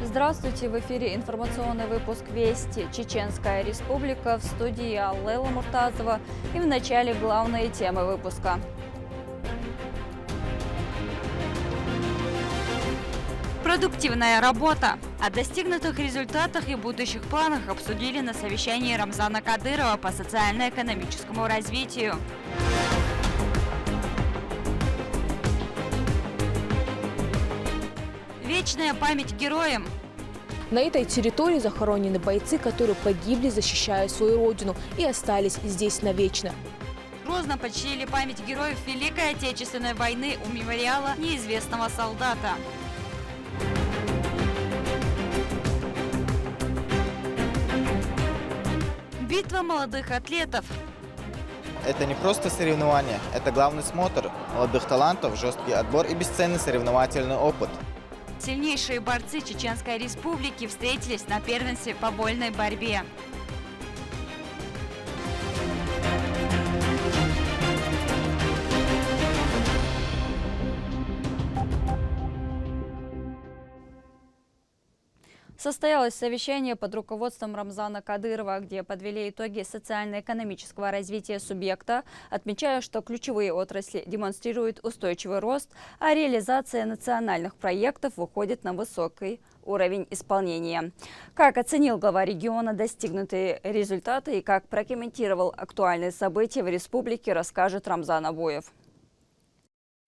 Здравствуйте! В эфире информационный выпуск «Вести». Чеченская республика, в студии Аллела Муртазова. И в начале главные темы выпуска. Продуктивная работа. О достигнутых результатах и будущих планах обсудили на совещании Рамзана Кадырова по социально-экономическому развитию. Вечная память героям. На этой территории захоронены бойцы, которые погибли, защищая свою родину, и остались здесь навечно. Грозно почтили память героев Великой Отечественной войны у мемориала неизвестного солдата. Битва молодых атлетов. Это не просто соревнование, это главный смотр молодых талантов, жесткий отбор и бесценный соревновательный опыт. Сильнейшие борцы Чеченской республики встретились на первенстве по вольной борьбе. Состоялось совещание под руководством Рамзана Кадырова, где подвели итоги социально-экономического развития субъекта, отмечая, что ключевые отрасли демонстрируют устойчивый рост, а реализация национальных проектов выходит на высокий уровень исполнения. Как оценил глава региона достигнутые результаты и как прокомментировал актуальные события в республике, расскажет Рамзан Абуев.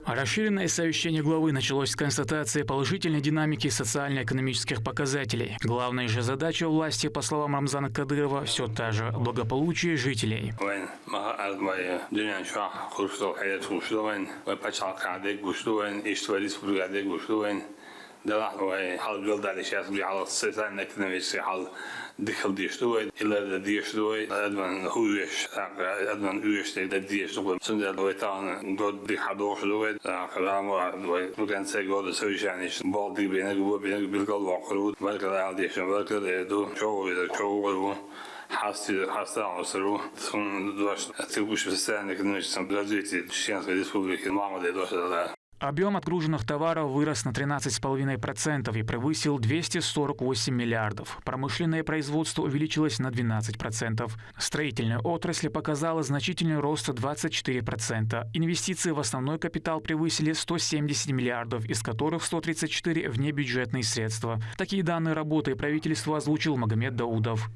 Расширенное совещание главы началось с констатации положительной динамики социально-экономических показателей. Главная же задача власти, по словам Рамзана Кадырова, все та же – благополучие жителей. دخل ديشتوي إلا ديشتوي أدمن هويش أدمن هويش تقدر ديشتوي سند دويتان قد دي حدوش دوي كلام وكان سيقول سويش يعني بالدي بينك وبينك بالقلب وقرود بالكلا عاديش بالكلا دو شو حاسة عصرو ثم دوش تبوش في السنة كنوش سنبلاديتي الشيانسكая республика معمد دوش هذا. Объем отгруженных товаров вырос на 13,5% и превысил 248 миллиардов. Промышленное производство увеличилось на 12%. Строительная отрасль показала значительный рост 24%. Инвестиции в основной капитал превысили 170 миллиардов, из которых 134 – внебюджетные средства. Такие данные работы правительства озвучил Магомед Даудов.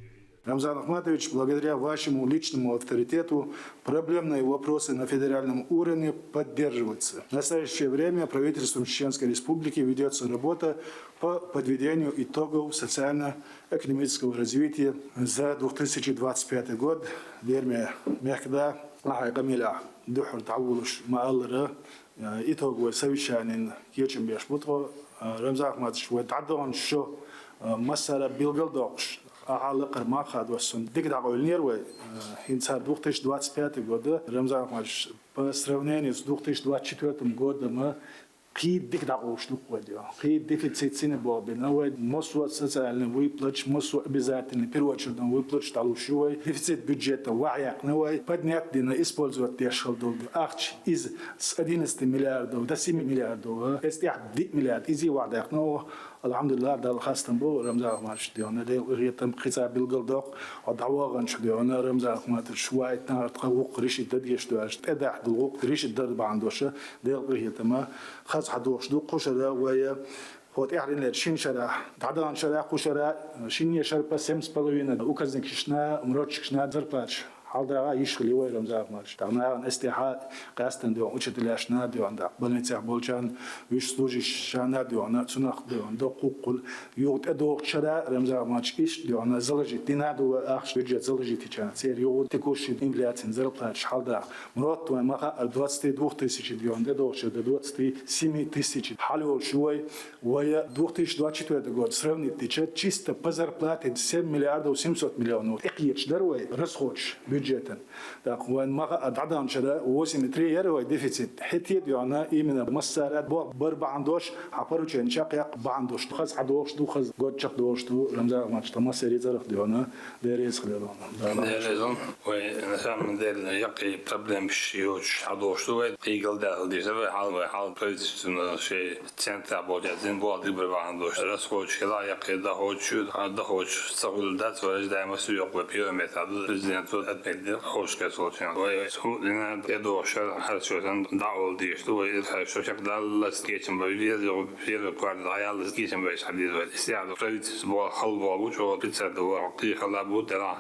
Рамзан Ахматович, благодаря вашему личному авторитету проблемные вопросы на федеральном уровне поддерживаются. В настоящее время правительством Чеченской Республики ведется работа по подведению итогов социально-экономического развития за 2025 год. Верме мягкда, Камиля, Духар Таулуш, Маалра, итоговое совещание Ечем Бешбутро, Рамзан Ахматович, Ватадон, Шо, Масара Билгалдокш. أعلى قرما خد وسون دقيقة قولنير وإنسان 2025 года Рамзан Ахматович по сравнению с 2024 годом мы قيد دقيقة قوشلو قديو قيد دефицит сильно бобин но мосу социальный выплат мосу обязательный первоочередный выплат талушевой дефицит бюджета ваяк новой поднять дина использовать дешевле ахч из 11 миллиардов до 7 миллиардов استيعاب 10 مليار إزي وعدك نو الحمد لله دال خاصة بو رمزان أحماتش ديونا ديل غيتم قصة بالقلدق ودعواغن شديونا رمزان أحماتش شوية نار تقوق ريش الدديش دواش تدح دلوق ريش الدرب عندوش ديل غيتم خاص حدوش دو قشرة ويا هو تعلن لشين شرا تعدان شرا قشرة شين يشرب سمس بلوينا وكذنك شنا مروتش شنا درباتش حاضر يشغل يوي رمزان أحماتش تعنا استيحاء قاستن ديون وش تلاشنا ديون دا بلنتيح بولشان وش سوجي شانا ديون سنخ ديون دو قوقل يوت أدو شرا رمزان أحماتش إيش ديون زلجي تنادو أخش بيجت زلجي تيجان سير يوت تكوش إنفلاتين زرباتش حاضر مرات وما 22 ديون دو شد 27 тысяч حلو شوي ويا 2024 год сравнить течет чисто по зарплате 7 миллиардов 700 миллионов. Экиеч даруй расходш бюджета. Так, вон мага ададам шара 8,3 евро дефицит. Хитит яна именно مسارات بربعندوش عبروا شنشاق يق بعندوش خز عدوش دو خز قد شق دوش دو رمزا ما شتا ما سري زرق ديونا ديريس خلينا. ديريزون ونسام من دير يقي problem شيوش عدوش دو يقل ده دي سبب حال بريزستون شيء تنتا بوجا زين بوالدي بربعندوش رسخوش كلا يقي دهوش سقول دات ورج دائما سيوق وبيومتر بريزنت أدبل خوش كسولشان ويسهو لنا يدوش حرشوشان دعول ديش دو شوشك دال سكيتشن بيفيد في الكوارد عيال سكيتشن بيش حديد استعاد فريد بوا خلوا وشو بيتسا دو قي خلا بود لا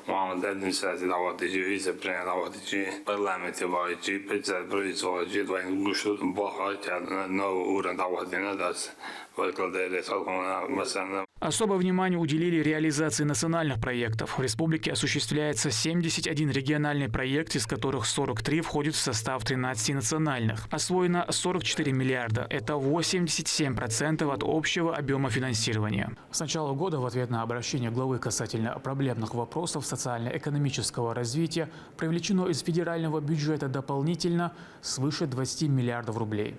معامل ادمنستراتيف دعوات تجي فيزا برين دعوات تجي برلمان تبغى تجي بيتسا بريز ولا جيت وين قشط بوخات نو ورن دعوات هنا داس والكل ده صالحنا مثلا. Особое внимание уделили реализации национальных проектов. В республике осуществляется 71 региональный проект, из которых 43 входят в состав 13 национальных. Освоено 44 миллиарда. Это 87% от общего объема финансирования. С начала года в ответ на обращение главы касательно проблемных вопросов социально-экономического развития привлечено из федерального бюджета дополнительно свыше 20 миллиардов рублей.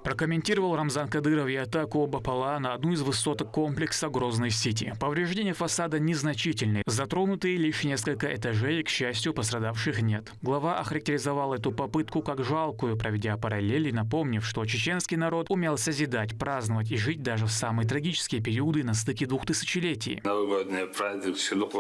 Прокомментировал Рамзан Кадыров и атаку БПЛА на одну из высоток комплекса Грозный-Сити. Повреждения фасада незначительные. Затронутые лишь несколько этажей, и, к счастью, пострадавших нет. Глава охарактеризовал эту попытку как жалкую, проведя параллели, напомнив, что чеченский народ умел созидать, праздновать и жить даже в самые трагические периоды на стыке двух тысячелетий. Новогодний праздник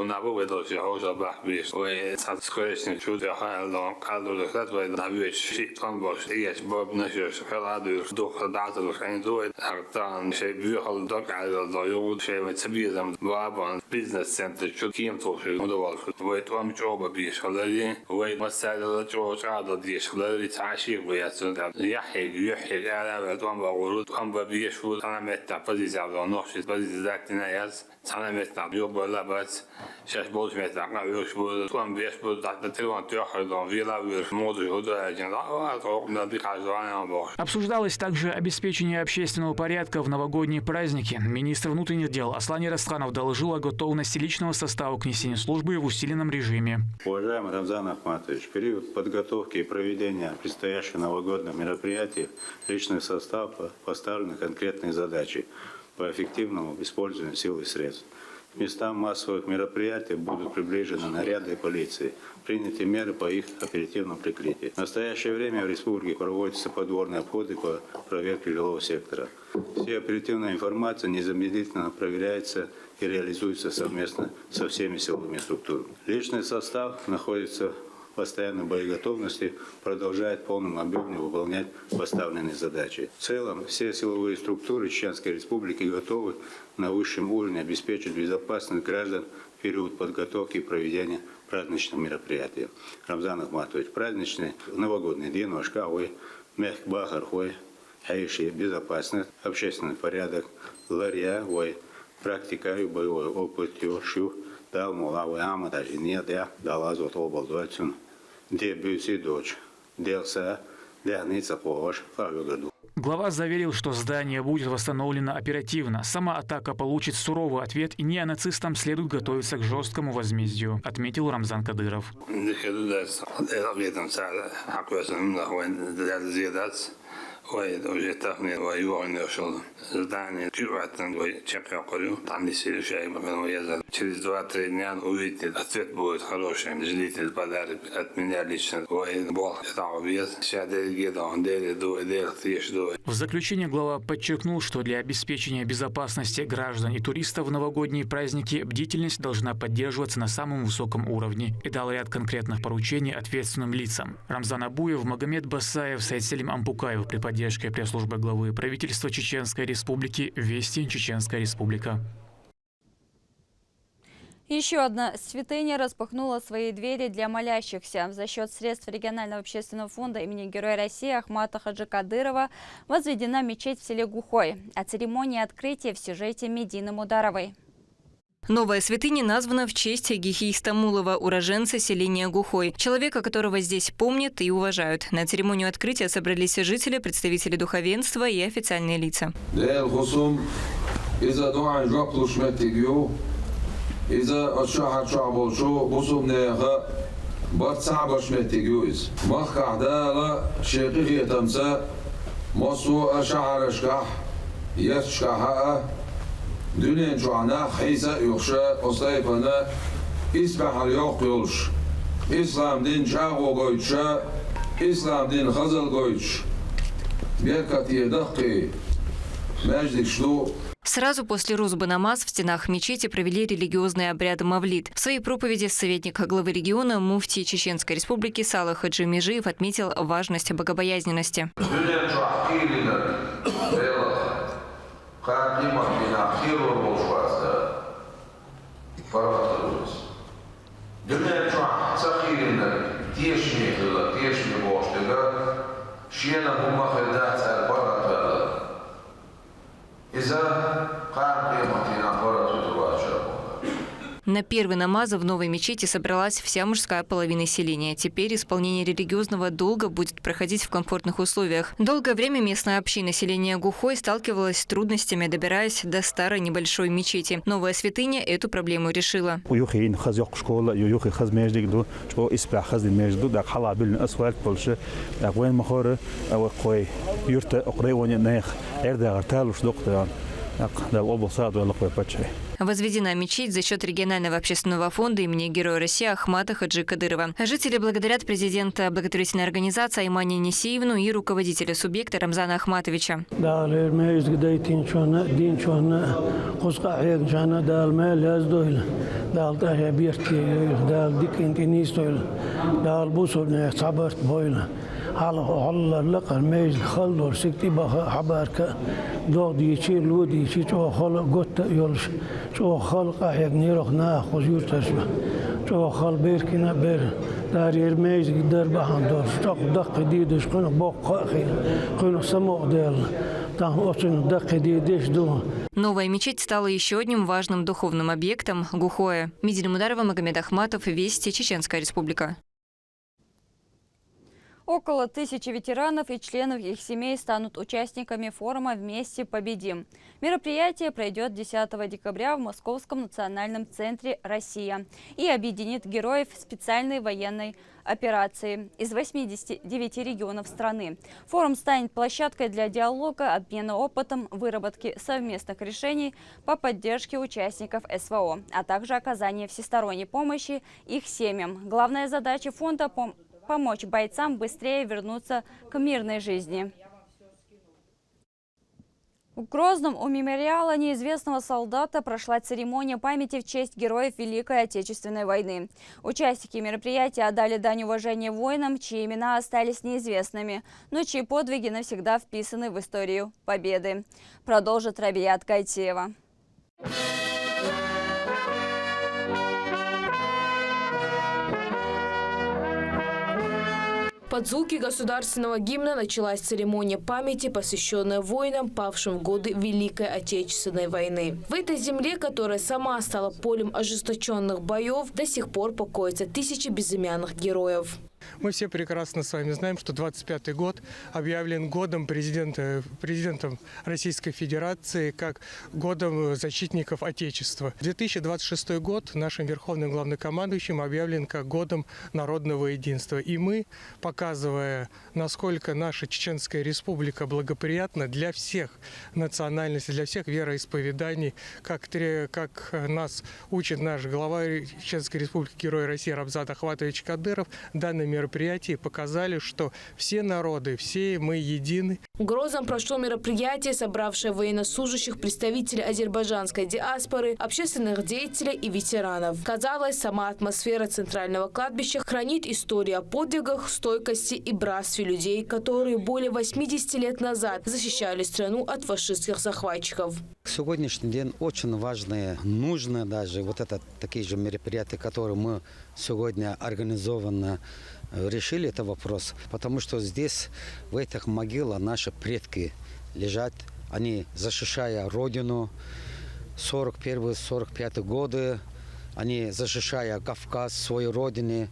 на выводу уже бахбиш. Ой, скорее чудо хайло, кадры хатвай на вечер. Там больше есть боб насчет халаду. دوخ دعوة الخين دوت أقطان شيء بيحول دق على الضيوط شيء متسبيزم بابا بيزنس سنتر شو كيم توشي مدوال ويت وام جوبا بيش خلالي ويت مسألة جوش عادة ديش خلالي تعشيق وياتون يحيي على ويت وام بغورود وام ببيش فود أنا متع بزيز على نوشي بزيز ذاتنا ياز أنا متع يوبا لا بس شاش بولش متع قاويش بود وام بيش بود دعنا تلوان تيوحر دون فيلا وير موضوع هدوء أجن لا ديك عزواني باش. Обсуждалось также обеспечение общественного порядка в новогодние праздники. Министр внутренних дел Аслан Расханов доложил о готовности личного состава к несению службы в усиленном режиме. Уважаемый Рамзан Ахматович, в период подготовки и проведения предстоящих новогодних мероприятий личный состав поставлены конкретные задачи по эффективному использованию сил и средств. К местам массовых мероприятий будут приближены наряды полиции, приняты меры по их оперативному прикрытию. В настоящее время в республике проводятся подворные обходы по проверке жилого сектора. Вся оперативная информация незамедлительно проверяется и реализуется совместно со всеми силовыми структурами. Личный состав находится в постоянной боеготовности, продолжает в полном объеме выполнять поставленные задачи. В целом, все силовые структуры Чеченской Республики готовы на высшем уровне обеспечить безопасность граждан в период подготовки и проведения праздничных мероприятий. Рамзан Ахматович, праздничный новогодний день, Вашкавой, Мех Бахархой, Хаиши, безопасность, общественный порядок, Ларья, практика и боевой опыт, Йошу, дал Мулавы Амада, и нет, я дал азот обалдуацию. Где бюси дочь, делся, дяница поваш, фавигаду. Глава заверил, что здание будет восстановлено оперативно. Сама атака получит суровый ответ, и неонацистам следует готовиться к жесткому возмездию, отметил Рамзан Кадыров. وجتني ويوعني وشل زداني جوعتن وشقة قريو تعني سير شيء مثلا ويزال شديد دوات رينيان ويت أثبت بود خروش جديد البلاد أتمنى وبول تعبير شادي جدا عندي دو دير تيش دو. В заключение глава подчеркнул, что для обеспечения безопасности граждан и туристов в новогодние праздники бдительность должна поддерживаться на самом высоком уровне и дал ряд конкретных поручений ответственным лицам. Рамзан Абуев, Магомед Басаев, Сайдселим Ампукаев при поддержке пресс-службы главы правительства Чеченской Республики «Вести Чеченская Республика». Еще одна святыня распахнула свои двери для молящихся. За счет средств регионального общественного фонда имени Героя России Ахмата Хаджи Кадырова возведена мечеть в селе Гухой. О церемонии открытия в сюжете Медины Мударовой. Новая святыня названа в честь Гихи Истамулова, уроженца селения Гухой, человека, которого здесь помнят и уважают. На церемонию открытия собрались жители, представители духовенства и официальные лица. باتسع باش متجوز مخ عدالة شقيقي تمسا مصو أشعر أشكح يشكحها دنيا جوانا خيسة يخشى أصيفنا إسبح اليوق يلش إسلام دين شاغو قويتشا إسلام دين خزل قويتش بيركتي دقي مجدك شلو. Сразу после рузбы намаз в стенах мечети провели религиозный обряд Мавлид. В своей проповеди советник главы региона муфтий Чеченской Республики Салах Хаджи Межиев отметил важность богобоязненности. На первый намаз в новой мечети собралась вся мужская половина селения. Теперь исполнение религиозного долга будет проходить в комфортных условиях. Долгое время местная община селения Гухой сталкивалась с трудностями, добираясь до старой небольшой мечети. Новая святыня эту проблему решила. Возведена мечеть за счет регионального общественного фонда имени Героя России Ахмата Хаджи Кадырова. Жители благодарят президента благотворительной организации Аймани Несиевну и руководителя субъекта Рамзана Ахматовича. شو خلق أحياني رخنا خزيور تسمع شو خلق بيركنا بير دار يرميز قدر بحن دور شتاق دق ديدش قنو بوق خير قنو سمو ديال там очень дакидиш дома. Новая мечеть стала еще одним важным духовным объектом Гухое. Мидия Мударова, Магомед Ахматов, Вести, Чеченская Республика. Около 1000 ветеранов и членов их семей станут участниками форума «Вместе победим». Мероприятие пройдет 10 декабря в Московском национальном центре «Россия» и объединит героев специальной военной операции из 89 регионов страны. Форум станет площадкой для диалога, обмена опытом, выработки совместных решений по поддержке участников СВО, а также оказания всесторонней помощи их семьям. Главная задача фонда – помочь бойцам быстрее вернуться к мирной жизни. В Грозном у мемориала неизвестного солдата прошла церемония памяти в честь героев Великой Отечественной войны. Участники мероприятия отдали дань уважения воинам, чьи имена остались неизвестными, но чьи подвиги навсегда вписаны в историю Победы. Продолжит Рабият Гайтеева. Под звуки государственного гимна началась церемония памяти, посвященная воинам, павшим в годы Великой Отечественной войны. В этой земле, которая сама стала полем ожесточенных боев, до сих пор покоятся тысячи безымянных героев. Мы все прекрасно с вами знаем, что 25-й год объявлен годом президентом Российской Федерации как годом защитников Отечества. 2026 год нашим верховным главнокомандующим объявлен как годом народного единства. И мы, показывая, насколько наша Чеченская Республика благоприятна для всех национальностей, для всех вероисповеданий, как нас учит наш глава Чеченской Республики Герой России Рамзан Ахматович Кадыров, данными мероприятии показали, что все народы, все мы едины. В Грозном прошло мероприятие, собравшее военнослужащих, представителей азербайджанской диаспоры, общественных деятелей и ветеранов. Казалось, сама атмосфера центрального кладбища хранит историю о подвигах, стойкости и братстве людей, которые более 80 лет назад защищали страну от фашистских захватчиков. Сегодняшний день очень важные, нужно даже такие же мероприятия, которые мы сегодня организованно решили этот вопрос, потому что здесь, в этих могилах, наши предки лежат, они защищая Родину, 41-45 годы, они защищая Кавказ, свою Родину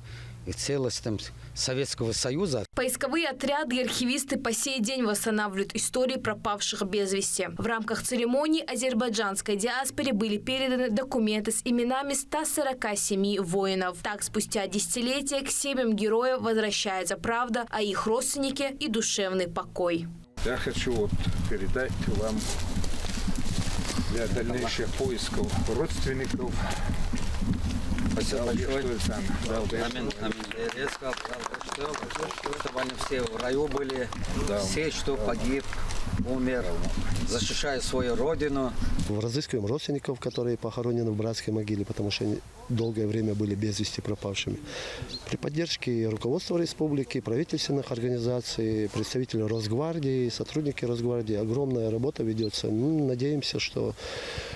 и целостность Советского Союза. Поисковые отряды и архивисты по сей день восстанавливают истории пропавших без вести. В рамках церемонии азербайджанской диаспоре были переданы документы с именами 147 воинов. Так, спустя десятилетия к семьям героев возвращается правда о их родственнике и душевный покой. Я хочу передать вам для дальнейших поисков родственников. Спасибо большое. Я сказал, чтобы они все в раю были, все, кто погиб, умер, защищая свою родину. Разыскиваем родственников, которые похоронены в братской могиле, потому что они долгое время были без вести пропавшими. При поддержке руководства республики, правительственных организаций, представителей Росгвардии, сотрудники Росгвардии, огромная работа ведется. Мы надеемся, что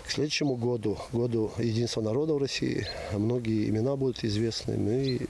к следующему году, году единства народов России, многие имена будут известны. Мы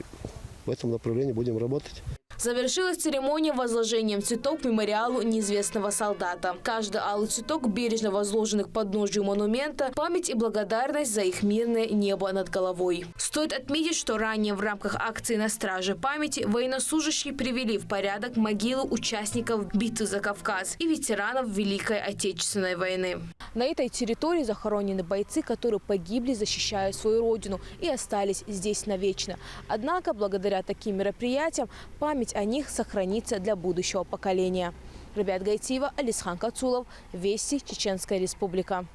в этом направлении будем работать. Завершилась церемония возложением цветов к мемориалу неизвестного солдата. Каждый алый цветок, бережно возложенный к подножию монумента, память и благодарность за их мирное небо над головой. Стоит отметить, что ранее в рамках акции «На страже памяти» военнослужащие привели в порядок могилы участников битвы за Кавказ и ветеранов Великой Отечественной войны. На этой территории захоронены бойцы, которые погибли, защищая свою родину, и остались здесь навечно. Однако, благодаря таким мероприятиям, память о них сохранится для будущего поколения. Ребят Гайтиева, Алисхан Кацулов, Вести, Чеченская Республика.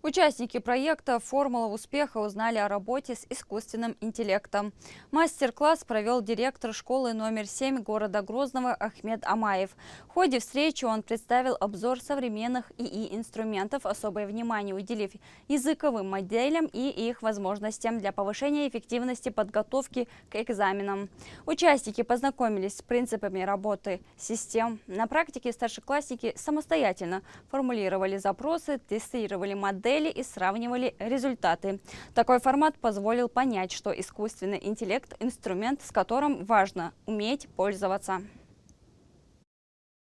Участники проекта «Формула успеха» узнали о работе с искусственным интеллектом. Мастер-класс провел директор школы номер 7 города Грозного Ахмед Амаев. В ходе встречи он представил обзор современных ИИ-инструментов, особое внимание уделив языковым моделям и их возможностям для повышения эффективности подготовки к экзаменам. Участники познакомились с принципами работы систем. На практике старшеклассники самостоятельно формулировали запросы, тестировали модели и сравнивали результаты. Такой формат позволил понять, что искусственный интеллект – инструмент, с которым важно уметь пользоваться.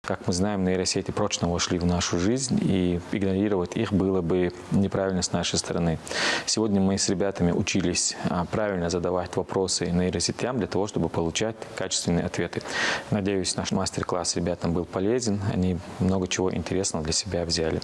Как мы знаем, нейросети прочно вошли в нашу жизнь, и игнорировать их было бы неправильно с нашей стороны. Сегодня мы с ребятами учились правильно задавать вопросы нейросетям для того, чтобы получать качественные ответы. Надеюсь, наш мастер-класс ребятам был полезен, они много чего интересного для себя взяли.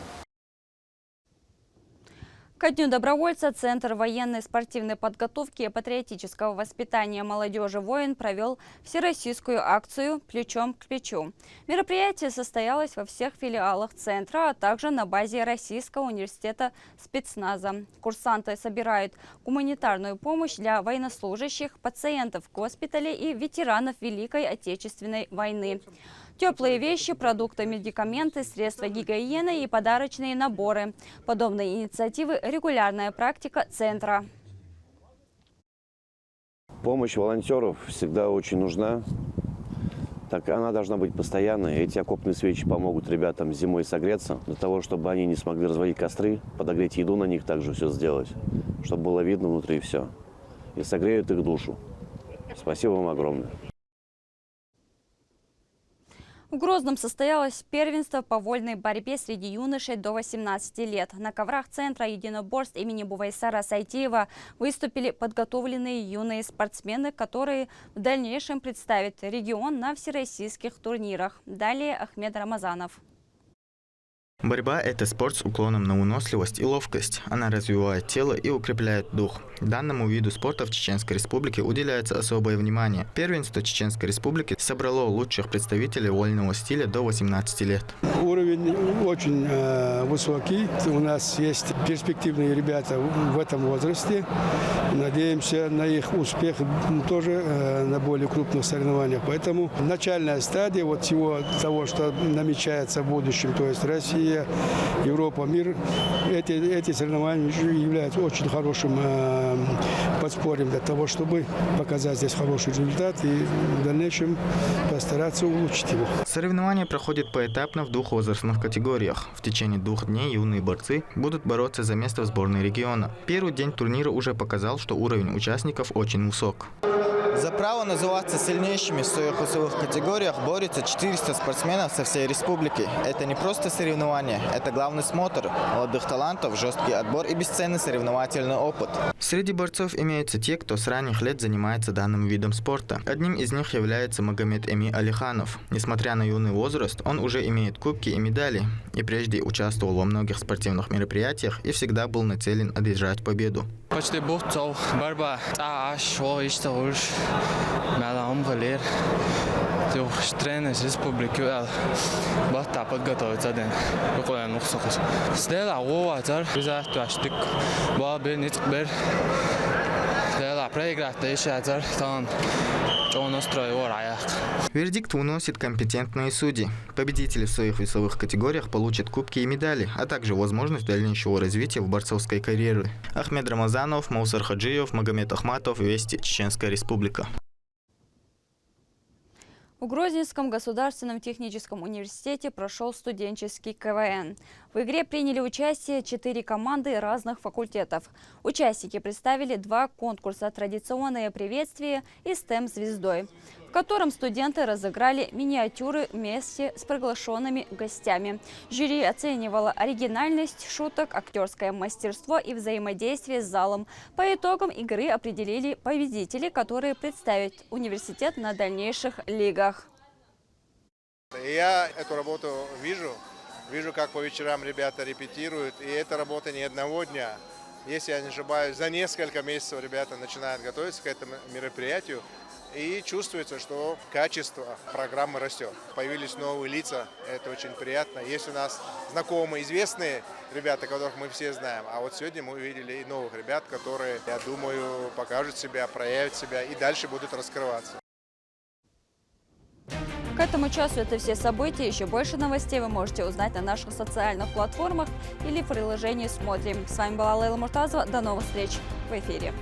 Ко Дню добровольца Центр военной спортивной подготовки и патриотического воспитания молодежи «Воин» провел всероссийскую акцию «Плечом к плечу». Мероприятие состоялось во всех филиалах Центра, а также на базе Российского университета спецназа. Курсанты собирают гуманитарную помощь для военнослужащих, пациентов госпиталей и ветеранов Великой Отечественной войны. Теплые вещи, продукты, медикаменты, средства гигиены и подарочные наборы. Подобные инициативы – регулярная практика Центра. Помощь волонтеров всегда очень нужна. Так она должна быть постоянной. Эти окопные свечи помогут ребятам зимой согреться, для того, чтобы они не смогли разводить костры, подогреть еду на них, также все сделать, чтобы было видно внутри все. И согреют их душу. Спасибо вам огромное. В Грозном состоялось первенство по вольной борьбе среди юношей до 18 лет. На коврах Центра единоборств имени Бувайсара Сайтиева выступили подготовленные юные спортсмены, которые в дальнейшем представят регион на всероссийских турнирах. Далее Ахмед Рамазанов. Борьба – это спорт с уклоном на выносливость и ловкость. Она развивает тело и укрепляет дух. Данному виду спорта в Чеченской Республике уделяется особое внимание. Первенство Чеченской Республики собрало лучших представителей вольного стиля до 18 лет. Уровень очень высокий. У нас есть перспективные ребята в этом возрасте. Надеемся на их успех тоже на более крупных соревнованиях. Поэтому начальная стадия вот всего того, что намечается в будущем, то есть Россия, Европа, мир, эти соревнования являются очень хорошим подспорьем для того, чтобы показать здесь хороший результат и в дальнейшем постараться улучшить его. Соревнования проходят поэтапно в двух возрастных категориях. В течение 2 дней юные борцы будут бороться за место в сборной региона. Первый день турнира уже показал, что уровень участников очень высок. За право называться сильнейшими в своих весовых категориях борются 400 спортсменов со всей республики. Это не просто соревнования, это главный смотр молодых талантов, жесткий отбор и бесценный соревновательный опыт. Среди борцов имеются те, кто с ранних лет занимается данным видом спорта. Одним из них является Магомед Эми Алиханов. Несмотря на юный возраст, он уже имеет кубки и медали. И прежде участвовал во многих спортивных мероприятиях и всегда был нацелен одержать победу. Почти бухтал, борьба, тренер республики, бата подготовиться день, какой он ухсохос. Стела овацар, bizar tuashdik, бабе нитбер, стела проиграть, ишазар, тан. Вердикт выносят компетентные судьи. Победители в своих весовых категориях получат кубки и медали, а также возможность дальнейшего развития в борцовской карьере. Ахмед Рамазанов, Маусар Хаджиев, Магомед Ахматов, Вести, Чеченская Республика. В Грозненском государственном техническом университете прошел студенческий КВН. В игре приняли участие 4 команды разных факультетов. Участники представили 2 конкурса «Традиционное приветствие» и «STEM-звездой», в котором студенты разыграли миниатюры вместе с приглашенными гостями. Жюри оценивало оригинальность шуток, актерское мастерство и взаимодействие с залом. По итогам игры определили победителей, которые представят университет на дальнейших лигах. Я эту работу вижу, как по вечерам ребята репетируют, и эта работа не одного дня. Если я не ошибаюсь, за несколько месяцев ребята начинают готовиться к этому мероприятию, и чувствуется, что качество программы растет. Появились новые лица, это очень приятно. Есть у нас знакомые, известные ребята, которых мы все знаем, а вот сегодня мы увидели и новых ребят, которые, я думаю, покажут себя, проявят себя и дальше будут раскрываться. К этому часу это все события. Еще больше новостей вы можете узнать на наших социальных платформах или в приложении «Смотрим». С вами была Лейла Муртазова. До новых встреч в эфире.